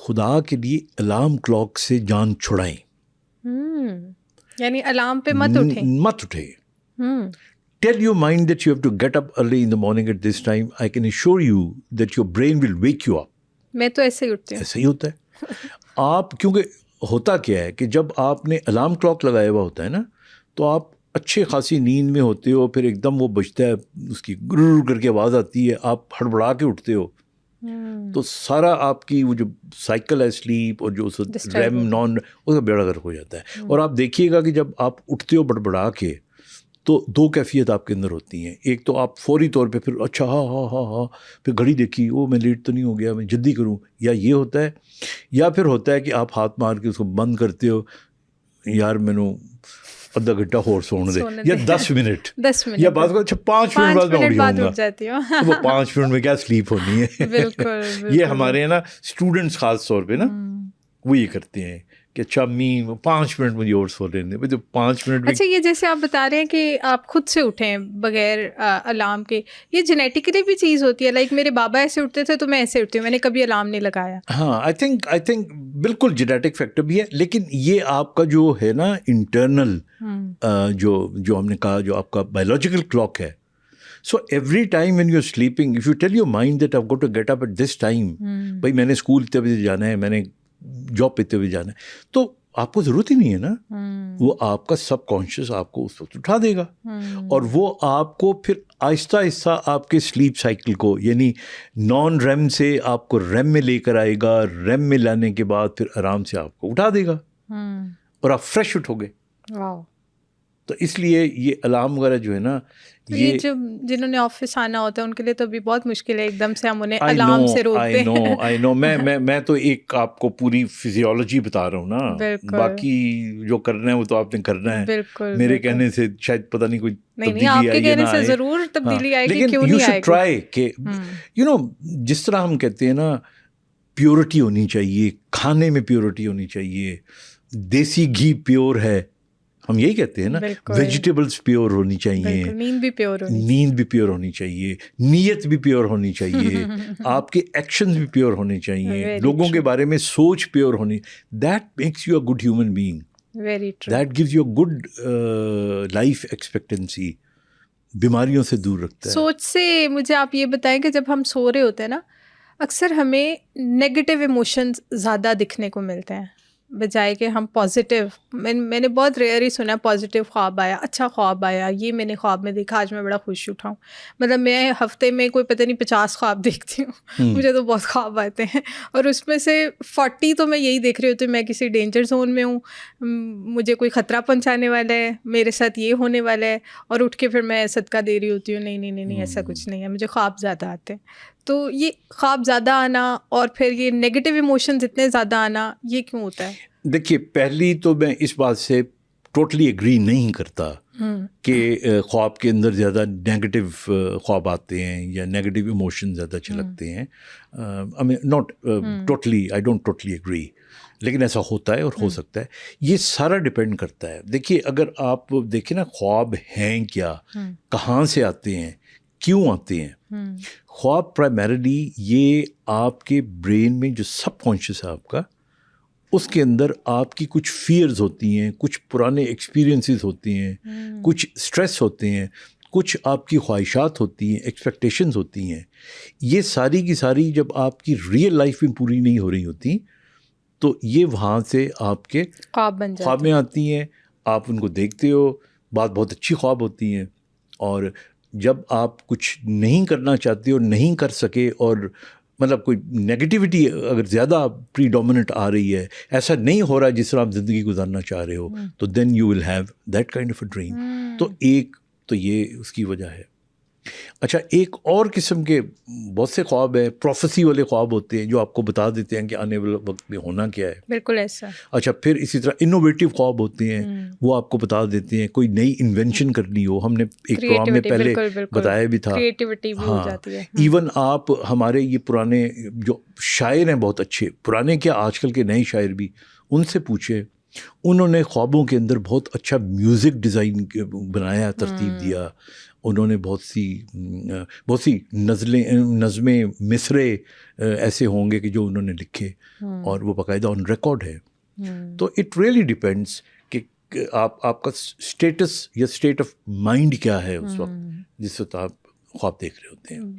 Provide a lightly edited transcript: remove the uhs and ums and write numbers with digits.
خدا کے لیے الارم کلاک سے جان چھڑائیں. یعنی الارم پہ مت اٹھے. Tell your mind that you have to get up early in the morning at this time. I can assure you that your brain will wake you up. میں تو ایسے ہی اٹھتی ہوں. ایسے ہی ہوتا ہے. آپ کیونکہ ہوتا کیا ہے کہ جب آپ نے الارم کلاک لگایا ہوا ہوتا ہے نا تو آپ اچھے خاصی نیند میں ہوتے ہو, پھر ایک دم وہ بجتا ہے, اس کی گر کر کے آواز آتی ہے, آپ ہڑبڑا کے اٹھتے ہو, تو سارا آپ کی وہ جو سائیکل ہے سلیپ اور جو ریم نان اس کا بیڑا غرق ہو جاتا ہے. اور آپ دیکھیے گا کہ جب آپ اٹھتے ہو بڑبڑا کے تو دو کیفیت آپ کے اندر ہوتی ہیں. ایک تو آپ فوری طور پہ پھر اچھا ہاں پھر گھڑی دیکھی, او میں لیٹ تو نہیں ہو گیا, میں جلدی کروں, یا یہ ہوتا ہے. یا پھر ہوتا ہے کہ آپ ہاتھ مار کے اس کو بند کرتے ہو, یار میں نے آدھا گھنٹہ اور سونے دے, یا 10 منٹ یا بعض کو اچھا 5 منٹ بعد میں اٹھ جاؤں گا, وہ 5 منٹ میں کیا سلیپ ہونی ہے. یہ ہمارے نا اسٹوڈنٹس خاص طور پہ نا وہ یہ کرتے ہیں کہ اچھا امی 5 منٹ مجھے اور سو لینے دیں. 5 منٹ میں اچھا یہ جیسے آپ بتا رہے ہیں کہ آپ خود سے اٹھیں بغیر الارم کے, یہ جینیٹکلی بھی چیز ہوتی ہے؟ لائک میرے بابا ایسے اٹھتے تھے تو میں ایسے اٹھتی ہوں, میں نے کبھی الارم نہیں لگایا. ہاں آئی تھنک بالکل جینیٹک فیکٹر بھی ہے, لیکن یہ آپ کا جو ہے نا انٹرنل جو ہم نے کہا جو آپ کا بایولوجیکل کلاک ہے. So every time when you're sleeping, if you tell your mind that I've got to get up at this time, بھائی میں نے اسکول اتنے بجے جانا ہے, میں نے جاب پہ اتنے بجے جانا ہے, تو آپ کو ضرورت ہی نہیں ہے نا. وہ آپ کا سب کانشیس آپ کو اس وقت اٹھا دے گا, اور وہ آپ کو پھر آہستہ آہستہ آپ کے سلیپ سائیکل کو, یعنی نان ریم سے آپ کو ریم میں لے کر آئے گا, ریم میں لانے کے بعد پھر آرام سے آپ کو اٹھا دے گا, اور آپ فریش اٹھو گے. تو اس لیے یہ الارم وغیرہ جو ہے نا, یہ جو جنہوں نے آفس آنا ہوتا ہے ان کے لیے تو بھی بہت مشکل ہے ایک دم سے ہم انہیں الارم سے روکتے ہیں. آئی نو میں تو ایک آپ کو پوری فزیولوجی بتا رہا ہوں نا, باقی جو کرنا ہے وہ تو آپ نے کرنا ہے. میرے کہنے سے شاید پتہ نہیں کوئی نہیں, آپ کے کہنے سے ضرور تبدیلی آئے گی, کیوں نہیں آئے گی. ٹرائی کہ جس طرح ہم کہتے ہیں نا پیورٹی ہونی چاہیے, کھانے میں پیورٹی ہونی چاہیے, دیسی گھی پیور ہے, ہم یہی کہتے ہیں نا, ویجیٹیبلس پیور ہونی چاہیے, نیند بھی پیور ہونی چاہیے, نیت بھی پیور ہونی چاہیے, آپ کے ایکشنز بھی پیور ہونے چاہیے, لوگوں کے بارے میں سوچ پیور ہونی. That makes you a good human being, that gives you a good life expectancy, بیماریوں سے دور رکھتا ہے. سوچ سے مجھے آپ یہ بتائیں کہ جب ہم سو رہے ہوتے ہیں نا, اکثر ہمیں نیگیٹو ایموشنز زیادہ دکھنے کو ملتے ہیں بجائے کہ ہم پازیٹیو. میں نے بہت ریئر ہی سنا پازیٹیو خواب آیا, اچھا خواب آیا, یہ میں نے خواب میں دیکھا, آج میں بڑا خوش اٹھا ہوں. مطلب میں ہفتے میں کوئی پتہ نہیں 50 خواب دیکھتی ہوں, مجھے تو بہت خواب آتے ہیں, اور اس میں سے 40 تو میں یہی دیکھ رہی ہوتی ہوں میں کسی ڈینجر زون میں ہوں, مجھے کوئی خطرہ پہنچانے والا ہے, میرے ساتھ یہ ہونے والا ہے, اور اٹھ کے پھر میں صدقہ دے رہی ہوتی ہوں, نہیں ایسا کچھ نہیں ہے, مجھے خواب زیادہ آتے ہیں. تو یہ خواب زیادہ آنا اور پھر یہ نیگیٹو ایموشنز اتنے زیادہ آنا, یہ کیوں ہوتا ہے؟ دیکھیے پہلی تو میں اس بات سے ٹوٹلی ایگری نہیں کرتا کہ خواب کے اندر زیادہ نیگیٹو خواب آتے ہیں یا نیگیٹو ایموشن زیادہ چھلکتے ہیں. Not totally, I don't totally agree, لیکن ایسا ہوتا ہے اور ہو سکتا ہے. یہ سارا ڈپینڈ کرتا ہے. دیکھیے اگر آپ دیکھیں نا خواب ہیں کیا, کہاں سے آتے ہیں, کیوں آتے ہیں. خواب پرائمریلی یہ آپ کے برین میں جو سب کانشیس ہے آپ کا, اس کے اندر آپ کی کچھ فیئرز ہوتی ہیں, کچھ پرانے ایکسپیرینسز ہوتی ہیں, کچھ اسٹریس ہوتے ہیں, کچھ آپ کی خواہشات ہوتی ہیں, ایکسپیکٹیشنز ہوتی ہیں. یہ ساری کی ساری جب آپ کی ریئل لائف میں پوری نہیں ہو رہی ہوتی تو یہ وہاں سے آپ کے خواب میں آتی ہیں, آپ ان کو دیکھتے ہو, بہت اچھی خواب ہوتی ہیں. اور جب آپ کچھ نہیں کرنا چاہتے اور نہیں کر سکے, اور مطلب کوئی نیگیٹیوٹی اگر زیادہ پری ڈومیننٹ آ رہی ہے, ایسا نہیں ہو رہا جس طرح آپ زندگی گزارنا چاہ رہے ہو, تو then you will have that kind of a dream. تو ایک تو یہ اس کی وجہ ہے. اچھا ایک اور قسم کے بہت سے خواب ہیں, پروفیسی والے خواب ہوتے ہیں جو آپ کو بتا دیتے ہیں کہ آنے والے وقت میں ہونا کیا ہے. بالکل ایسا. اچھا پھر اسی طرح انوویٹیو خواب ہوتے ہیں, وہ آپ کو بتا دیتے ہیں کوئی نئی انوینشن کرنی ہو. ہم نے ایک پروگرام میں پہلے بتایا بھی تھا, کریٹیوٹی بھی ہو جاتی ہے. ایون آپ ہمارے یہ پرانے جو شاعر ہیں بہت اچھے, پرانے کیا آج کل کے نئے شاعر بھی, ان سے پوچھے, انہوں نے خوابوں کے اندر بہت اچھا میوزک ڈیزائن بنایا, ترتیب دیا, انہوں نے بہت سی نظمیں مصرے ایسے ہوں گے کہ جو انہوں نے لکھے اور وہ باقاعدہ آن ریکارڈ ہے. تو اٹ ریئلی ڈیپینڈس کہ آپ کا اسٹیٹس یا اسٹیٹ آف مائنڈ کیا ہے اس وقت جس وقت آپ خواب دیکھ رہے ہوتے ہیں.